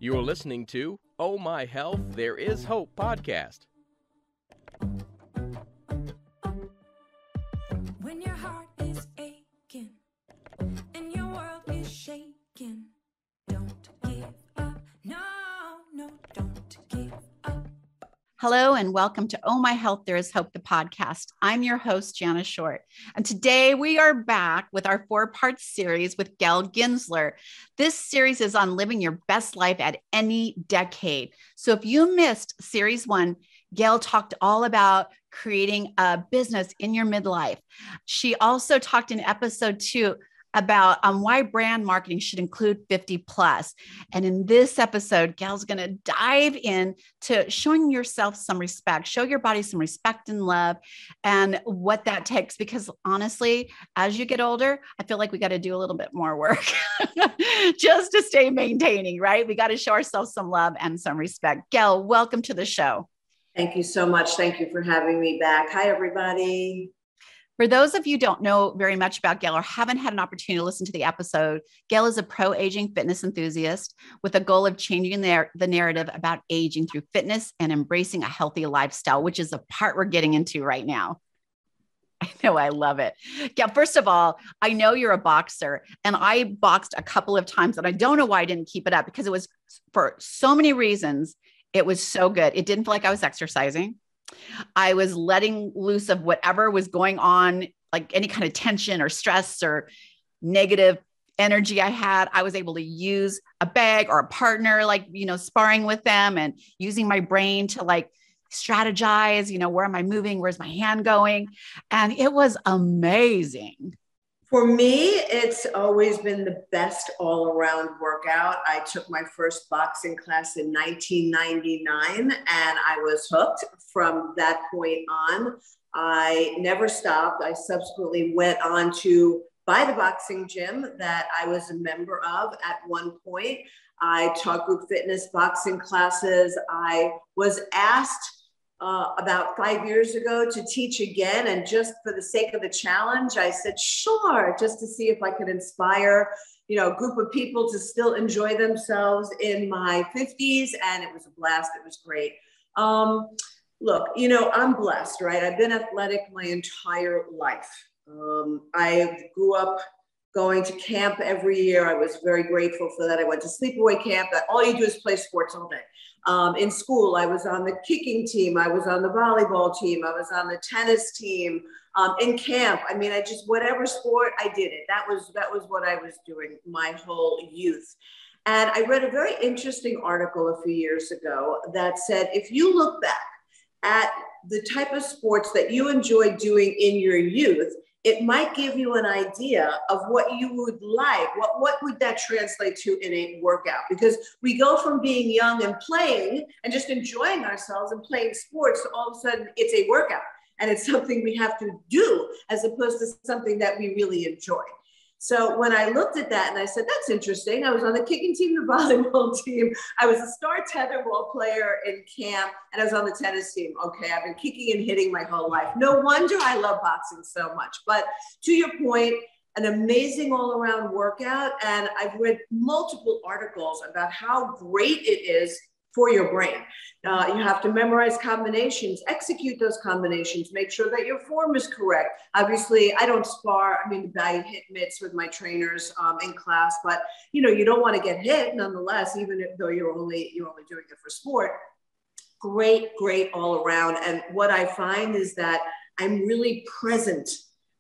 You're listening to Oh My Health, There Is Hope podcast. When your heart is aching and your world is shaking, don't give up. No, don't give up. Hello and welcome to Oh My Health, There Is Hope, the podcast. I'm your host, Jana Short. And today we are back with our 4-part series with Gail Gensler. This series is on living your best life at any decade. So if you missed series 1, Gail talked all about creating a business in your midlife. She also talked in episode 2 about why brand marketing should include 50 plus. And in this episode, Gail's going to dive in to showing yourself some respect, show your body some respect and love and what that takes. Because honestly, as you get older, I feel like we got to do a little bit more work just to stay maintaining, right? We got to show ourselves some love and some respect. Gail, welcome to the show. Thank you so much. Thank you for having me back. Hi, everybody. For those of you who don't know very much about Gail or haven't had an opportunity to listen to the episode, Gail is a pro-aging fitness enthusiast with a goal of changing the narrative about aging through fitness and embracing a healthy lifestyle, which is the part we're getting into right now. I know, I love it. Gail, first of all, I know you're a boxer, and I boxed a couple of times, and I don't know why I didn't keep it up because it was for so many reasons. It was so good. It didn't feel like I was exercising. I was letting loose of whatever was going on, like any kind of tension or stress or negative energy I had. I was able to use a bag or a partner, like, sparring with them and using my brain to like strategize, where am I moving? Where's my hand going? And it was amazing. For me, it's always been the best all-around workout. I took my first boxing class in 1999, and I was hooked from that point on. I never stopped. I subsequently went on to buy the boxing gym that I was a member of at one point. I taught group fitness boxing classes. I was asked about 5 years ago to teach again. And just for the sake of the challenge, I said, sure, just to see if I could inspire, a group of people to still enjoy themselves in my 50s. And it was a blast. It was great. Look, I'm blessed, right? I've been athletic my entire life. I grew up going to camp every year. I was very grateful for that. I went to sleepaway camp. All you do is play sports all day. In school, I was on the kicking team. I was on the volleyball team. I was on the tennis team. In camp, whatever sport, I did it. That was what I was doing my whole youth. And I read a very interesting article a few years ago that said, if you look back at the type of sports that you enjoyed doing in your youth, it might give you an idea of what you would like. What would that translate to in a workout? Because we go from being young and playing and just enjoying ourselves and playing sports to all of a sudden it's a workout and it's something we have to do as opposed to something that we really enjoy. So when I looked at that and I said, that's interesting. I was on the kicking team, the volleyball team. I was a star tetherball player in camp, and I was on the tennis team. Okay, I've been kicking and hitting my whole life. No wonder I love boxing so much. But to your point, an amazing all-around workout. And I've read multiple articles about how great it is for your brain. You have to memorize combinations, execute those combinations, make sure that your form is correct. Obviously, I don't spar. I hit mitts with my trainers in class, but you don't want to get hit nonetheless, even though you're only doing it for sport. Great all around. And what I find is that I'm really present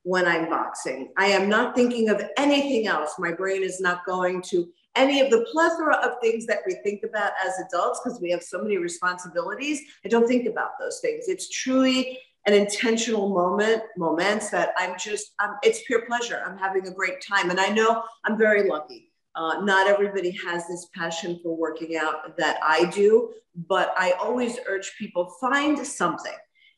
when I'm boxing. I am not thinking of anything else. My brain is not going to any of the plethora of things that we think about as adults because we have so many responsibilities. I don't think about those things. It's truly an intentional moments that it's pure pleasure. I'm having a great time. And I know I'm very lucky. Not everybody has this passion for working out that I do, but I always urge people, find something.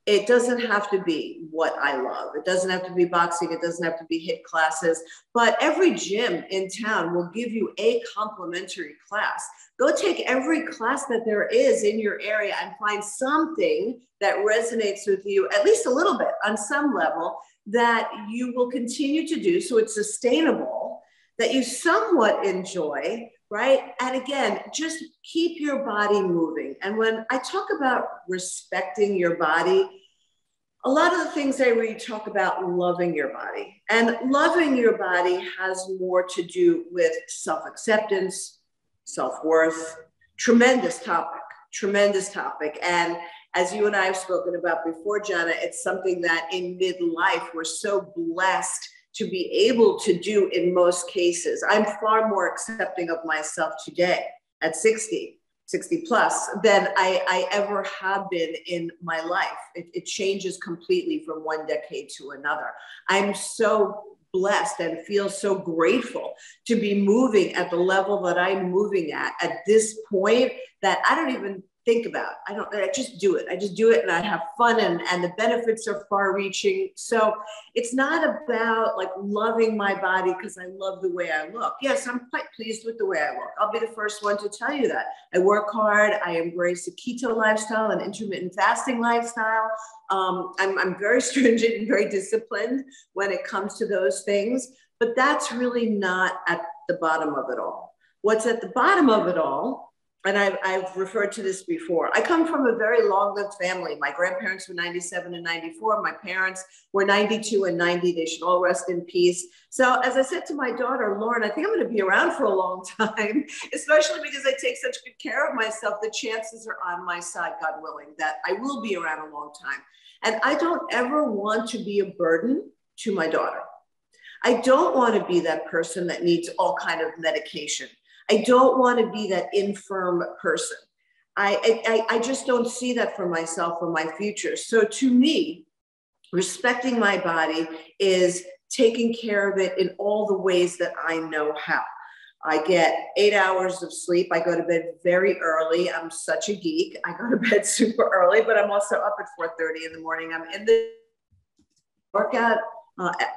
It doesn't have to be what I love. It doesn't have to be boxing. It doesn't have to be HIIT classes, but every gym in town will give you a complimentary class. Go take every class that there is in your area and find something that resonates with you, at least a little bit on some level, that you will continue to do so it's sustainable, that you somewhat enjoy, right? And again, just keep your body moving. And when I talk about respecting your body, a lot of the things I read talk about loving your body. And loving your body has more to do with self-acceptance, self-worth. Tremendous topic, tremendous topic. And as you and I have spoken about before, Jana, it's something that in midlife, we're so blessed to be able to do in most cases. I'm far more accepting of myself today at 60 plus than I ever have been in my life. It changes completely from one decade to another. I'm so blessed and feel so grateful to be moving at the level that I'm moving at this point that I don't even think about. I just do it. I just do it and I have fun and the benefits are far reaching. So it's not about like loving my body because I love the way I look. Yes, I'm quite pleased with the way I look. I'll be the first one to tell you that. I work hard. I embrace a keto lifestyle, an intermittent fasting lifestyle. I'm very stringent and very disciplined when it comes to those things, but that's really not at the bottom of it all. What's at the bottom of it all, and I've referred to this before, I come from a very long-lived family. My grandparents were 97 and 94. My parents were 92 and 90. They should all rest in peace. So as I said to my daughter, Lauren, I think I'm going to be around for a long time, especially because I take such good care of myself. The chances are on my side, God willing, that I will be around a long time. And I don't ever want to be a burden to my daughter. I don't want to be that person that needs all kind of medication. I don't want to be that infirm person. I just don't see that for myself or my future. So to me, respecting my body is taking care of it in all the ways that I know how. I get 8 hours of sleep. I go to bed very early. I'm such a geek. I go to bed super early, but I'm also up at 4:30 in the morning. I'm in the workout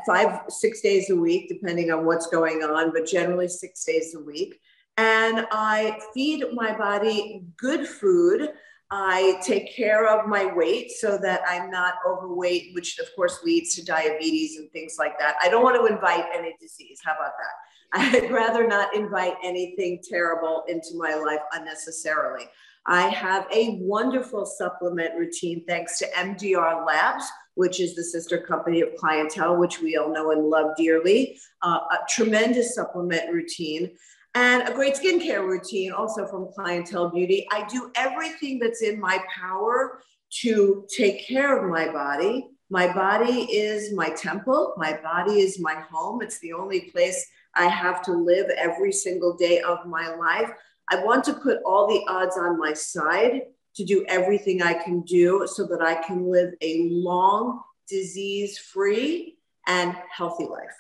5-6 days a week, depending on what's going on, but generally 6 days a week. And I feed my body good food. I take care of my weight so that I'm not overweight, which of course leads to diabetes and things like that. I don't want to invite any disease. How about that? I'd rather not invite anything terrible into my life unnecessarily. I have a wonderful supplement routine thanks to MDR Labs, which is the sister company of Clientele, which we all know and love dearly. A tremendous supplement routine. And a great skincare routine also from Clientele Beauty. I do everything that's in my power to take care of my body. My body is my temple. My body is my home. It's the only place I have to live every single day of my life. I want to put all the odds on my side to do everything I can do so that I can live a long, disease-free and healthy life.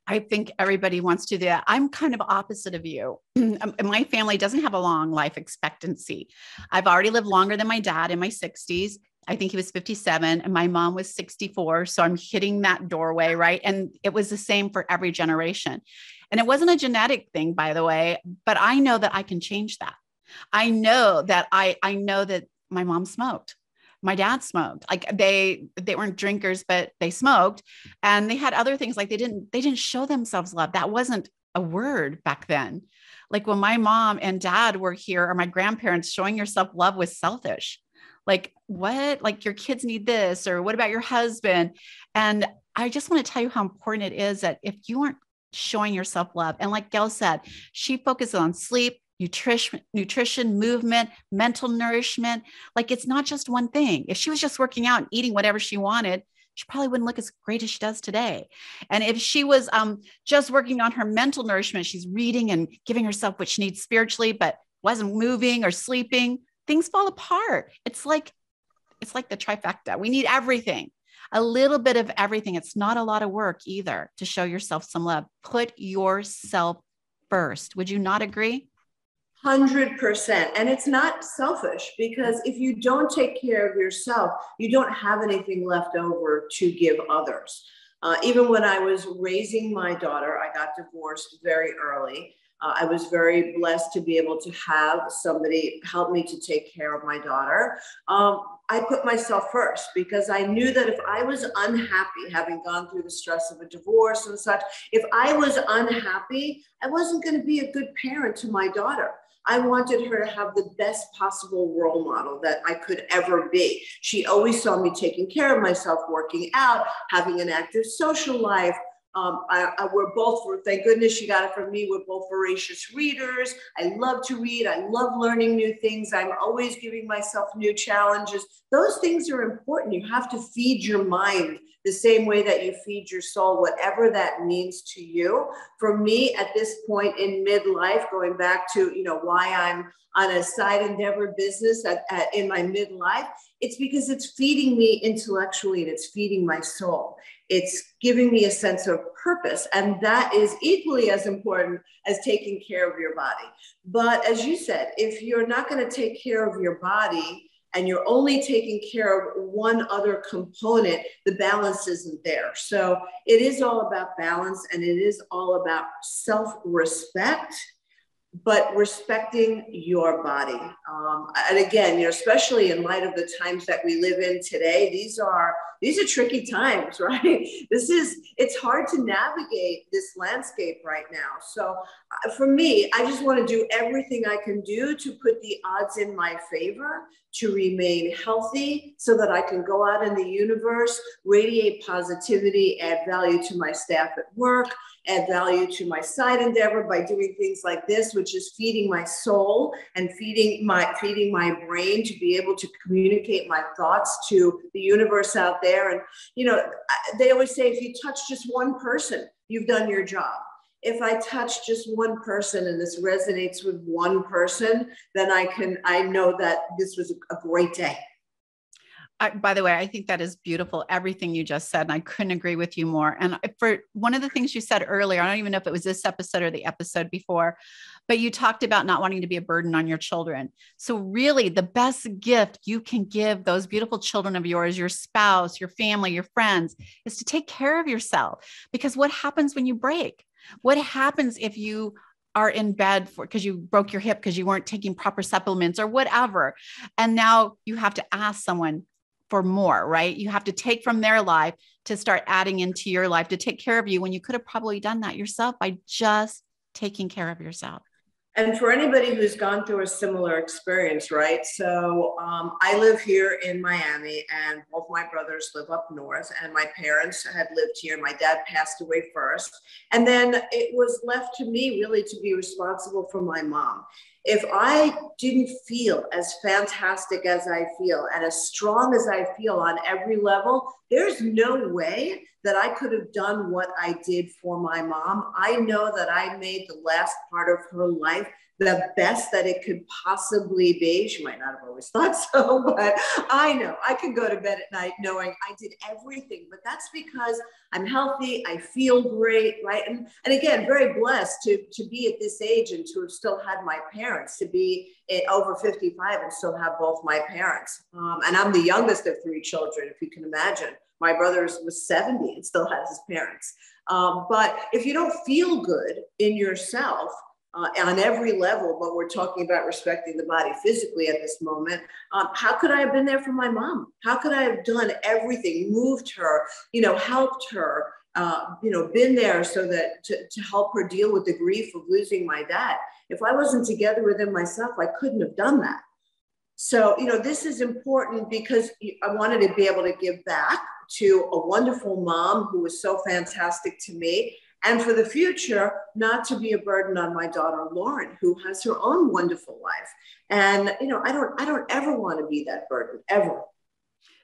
I think everybody wants to do that. I'm kind of opposite of you. My family doesn't have a long life expectancy. I've already lived longer than my dad in my 60s. I think he was 57 and my mom was 64. So I'm hitting that doorway, right? And it was the same for every generation. And it wasn't a genetic thing, by the way, but I know that I can change that. I know that I know that my mom smoked. My dad smoked. Like they weren't drinkers, but they smoked, and they had other things. Like they didn't show themselves love. That wasn't a word back then. Like when my mom and dad were here, or my grandparents, showing yourself love was selfish. Like what? Like your kids need this, or what about your husband? And I just want to tell you how important it is that if you aren't showing yourself love, and like Gail said, she focuses on sleep, nutrition, movement, mental nourishment. Like it's not just one thing. If she was just working out and eating whatever she wanted, she probably wouldn't look as great as she does today. And if she was just working on her mental nourishment, she's reading and giving herself what she needs spiritually, but wasn't moving or sleeping, things fall apart. It's like the trifecta. We need everything, a little bit of everything. It's not a lot of work either to show yourself some love. Put yourself first. Would you not agree? 100%. And it's not selfish, because if you don't take care of yourself, you don't have anything left over to give others. Even when I was raising my daughter, I got divorced very early. I was very blessed to be able to have somebody help me to take care of my daughter. I put myself first because I knew that if I was unhappy, having gone through the stress of a divorce and such, if I was unhappy, I wasn't going to be a good parent to my daughter. I wanted her to have the best possible role model that I could ever be. She always saw me taking care of myself, working out, having an active social life. We're both, thank goodness she got it from me, we're both voracious readers. I love to read. I love learning new things. I'm always giving myself new challenges. Those things are important. You have to feed your mind the same way that you feed your soul, whatever that means to you. For me, at this point in midlife, going back to, why I'm on a side endeavor business in my midlife, it's because it's feeding me intellectually and it's feeding my soul. It's giving me a sense of purpose. And that is equally as important as taking care of your body. But as you said, if you're not going to take care of your body and you're only taking care of one other component, the balance isn't there. So it is all about balance, and it is all about self-respect, but respecting your body. And again, especially in light of the times that we live in today, these are tricky times, right? It's hard to navigate this landscape right now. So for me, I just want to do everything I can do to put the odds in my favor, to remain healthy so that I can go out in the universe, radiate positivity, add value to my staff at work, add value to my side endeavor by doing things like this, which is feeding my soul and feeding my brain to be able to communicate my thoughts to the universe out there. And, they always say, if you touch just one person, you've done your job. If I touch just one person and this resonates with one person, then I know that this was a great day. By the way, I think that is beautiful, everything you just said, and I couldn't agree with you more. And for one of the things you said earlier, I don't even know if it was this episode or the episode before, but you talked about not wanting to be a burden on your children. So really the best gift you can give those beautiful children of yours, your spouse, your family, your friends, is to take care of yourself. Because what happens when you break? What happens if you are in bed because you broke your hip because you weren't taking proper supplements or whatever? And now you have to ask someone for more, right? You have to take from their life to start adding into your life to take care of you, when you could have probably done that yourself by just taking care of yourself. And for anybody who's gone through a similar experience, right? So I live here in Miami, and both my brothers live up north, and my parents had lived here. My dad passed away first. And then it was left to me really to be responsible for my mom. If I didn't feel as fantastic as I feel and as strong as I feel on every level, there's no way that I could have done what I did for my mom. I know that I made the last part of her life the best that it could possibly be. She might not have always thought so, but I know I can go to bed at night knowing I did everything. But that's because I'm healthy, I feel great, right? And again, very blessed to be at this age and to have still had my parents, to be over 55 and still have both my parents. And I'm the youngest of three children, if you can imagine. My brother was 70 and still has his parents. But if you don't feel good in yourself, on every level, but we're talking about respecting the body physically at this moment, how could I have been there for my mom? How could I have done everything, moved her, helped her, been there so that to help her deal with the grief of losing my dad? If I wasn't together with him myself, I couldn't have done that. So, this is important because I wanted to be able to give back to a wonderful mom who was so fantastic to me. And for the future, not to be a burden on my daughter, Lauren, who has her own wonderful life. And, I don't ever want to be that burden, ever.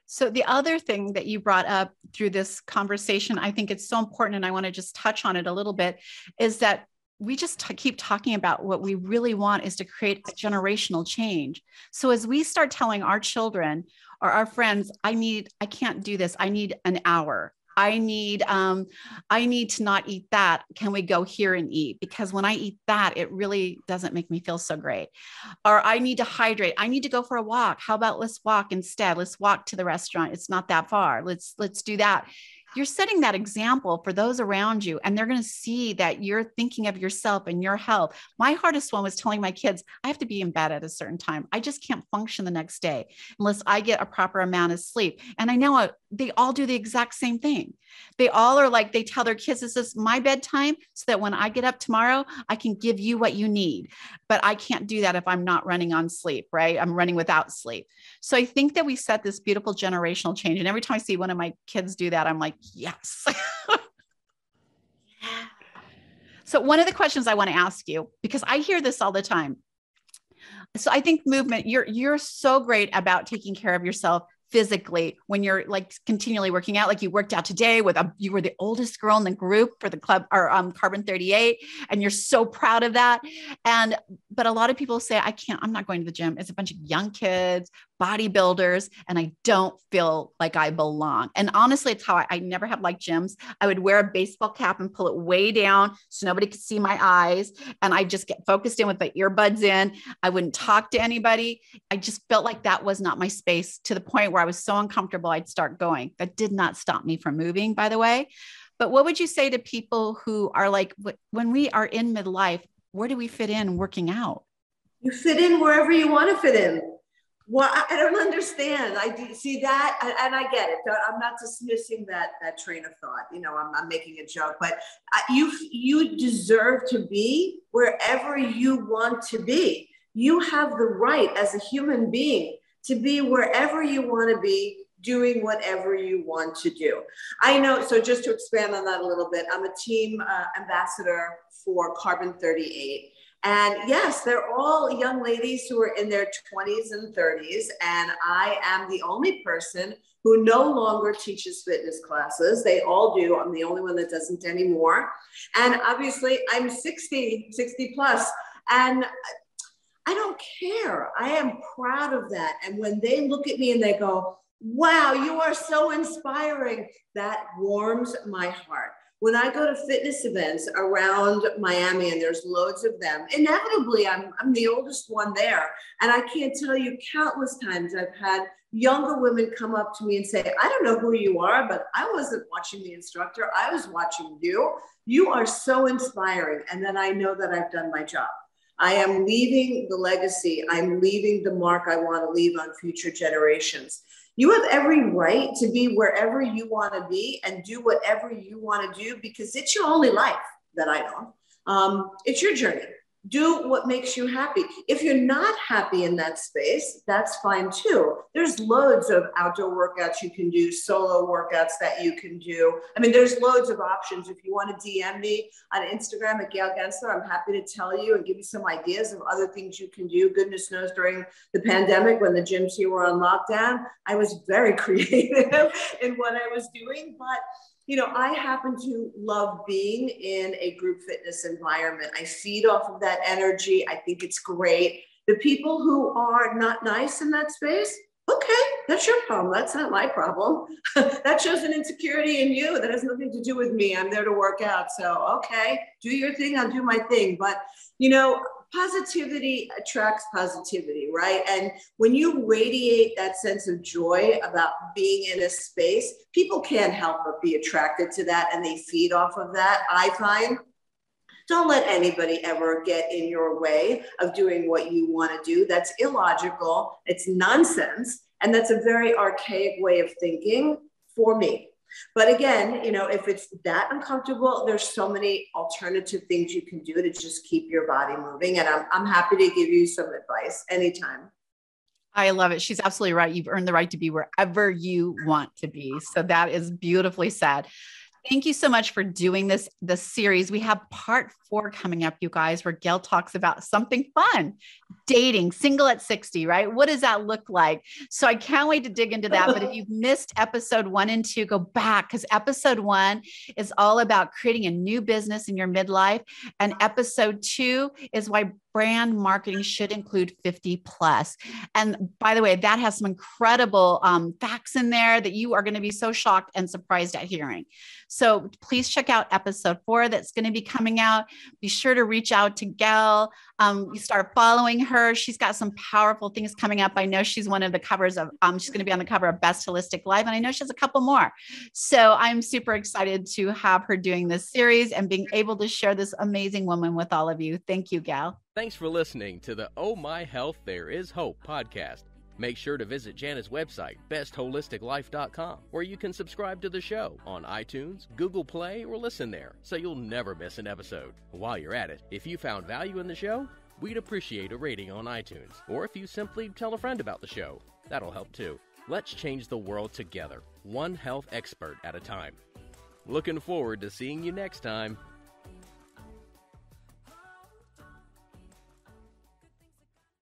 So the other thing that you brought up through this conversation, I think it's so important, and I want to just touch on it a little bit, is that we just keep talking about what we really want is to create a generational change. So as we start telling our children or our friends, I can't do this. I need an hour. I need to not eat that. Can we go here and eat? Because when I eat that, it really doesn't make me feel so great. Or I need to hydrate. I need to go for a walk. How about let's walk instead? Let's walk to the restaurant. It's not that far. Let's do that. you're setting that example for those around you, and they're going to see that you're thinking of yourself and your health. My hardest one was telling my kids, I have to be in bed at a certain time. I just can't function the next day unless I get a proper amount of sleep. And I know they all do the exact same thing. They all are like, they tell their kids, this is my bedtime so that when I get up tomorrow, I can give you what you need. But I can't do that if I'm not running on sleep, right? I'm running without sleep. So I think that we set this beautiful generational change. And every time I see one of my kids do that, I'm like, yes. So one of the questions I want to ask you, because I hear this all the time. So I think movement, you're so great about taking care of yourself physically when you're like continually working out. Like you worked out today you were the oldest girl in the group for the club or Carbon 38. And you're so proud of that. But a lot of people say, I'm not going to the gym. It's a bunch of young kids, bodybuilders, and I don't feel like I belong. And honestly, it's how I never have liked gyms. I would wear a baseball cap and pull it way down so nobody could see my eyes. And I just get focused in with my earbuds in. I wouldn't talk to anybody. I just felt like that was not my space, to the point where I was so uncomfortable, I'd start going. That did not stop me from moving, by the way. But what would you say to people who are like, when we are in midlife, where do we fit in working out? You fit in wherever you want to fit in. Well, I don't understand. I do see that, and I get it. I'm not dismissing that train of thought. You know, I'm making a joke, but you deserve to be wherever you want to be. You have the right as a human being to be wherever you want to be, doing whatever you want to do. I know, so just to expand on that a little bit, I'm a team ambassador for Carbon 38. And yes, they're all young ladies who are in their 20s and 30s. And I am the only person who no longer teaches fitness classes. They all do. I'm the only one that doesn't anymore. And obviously I'm 60 plus. And I don't care. I am proud of that. And when they look at me and they go, wow, you are so inspiring, that warms my heart. When I go to fitness events around Miami, and there's loads of them, inevitably I'm the oldest one there. And I can't tell you countless times I've had younger women come up to me and say, I don't know who you are, but I wasn't watching the instructor. I was watching you. You are so inspiring. And then I know that I've done my job. I am leaving the legacy. I'm leaving the mark I want to leave on future generations. You have every right to be wherever you want to be and do whatever you want to do, because it's your only life that I know. It's your journey. Do what makes you happy. If you're not happy in that space, that's fine too. There's loads of outdoor workouts you can do, solo workouts that you can do. I mean, there's loads of options. If you want to DM me on Instagram at Gail Gensler, I'm happy to tell you and give you some ideas of other things you can do. Goodness knows, during the pandemic, when the gyms here were on lockdown, I was very creative in what I was doing. But you know, I happen to love being in a group fitness environment. I feed off of that energy. I think it's great. The people who are not nice in that space, okay, that's your problem. That's not my problem. That shows an insecurity in you. That has nothing to do with me. I'm there to work out. So, okay, do your thing. I'll do my thing. But, you know, positivity attracts positivity, right? And when you radiate that sense of joy about being in a space, people can't help but be attracted to that, and they feed off of that. I find, don't let anybody ever get in your way of doing what you want to do. That's illogical. It's nonsense. And that's a very archaic way of thinking for me. But again, you know, if it's that uncomfortable, there's so many alternative things you can do to just keep your body moving. And I'm happy to give you some advice anytime. I love it. She's absolutely right. You've earned the right to be wherever you want to be. So that is beautifully said. Thank you so much for doing this series. We have part 4 coming up, you guys, where Gail talks about something fun, dating, single at 60, right? What does that look like? So I can't wait to dig into that. But if you've missed episode 1 and 2, go back, because episode 1 is all about creating a new business in your midlife. And episode 2 is why brand marketing should include 50 plus. And by the way, that has some incredible facts in there that you are going to be so shocked and surprised at hearing. So please check out episode 4 that's going to be coming out. Be sure to reach out to Gail. You start following her her. She's got some powerful things coming up. I know she's one of the covers of, she's going to be on the cover of Best Holistic Life. And I know she has a couple more. So I'm super excited to have her doing this series and being able to share this amazing woman with all of you. Thank you, Gail. Thanks for listening to the Oh My Health, There Is Hope podcast. Make sure to visit Jana's website, bestholisticlife.com, where you can subscribe to the show on iTunes, Google Play, or listen there, so you'll never miss an episode. While you're at it, if you found value in the show, we'd appreciate a rating on iTunes, or if you simply tell a friend about the show. That'll help too. Let's change the world together, one health expert at a time. Looking forward to seeing you next time.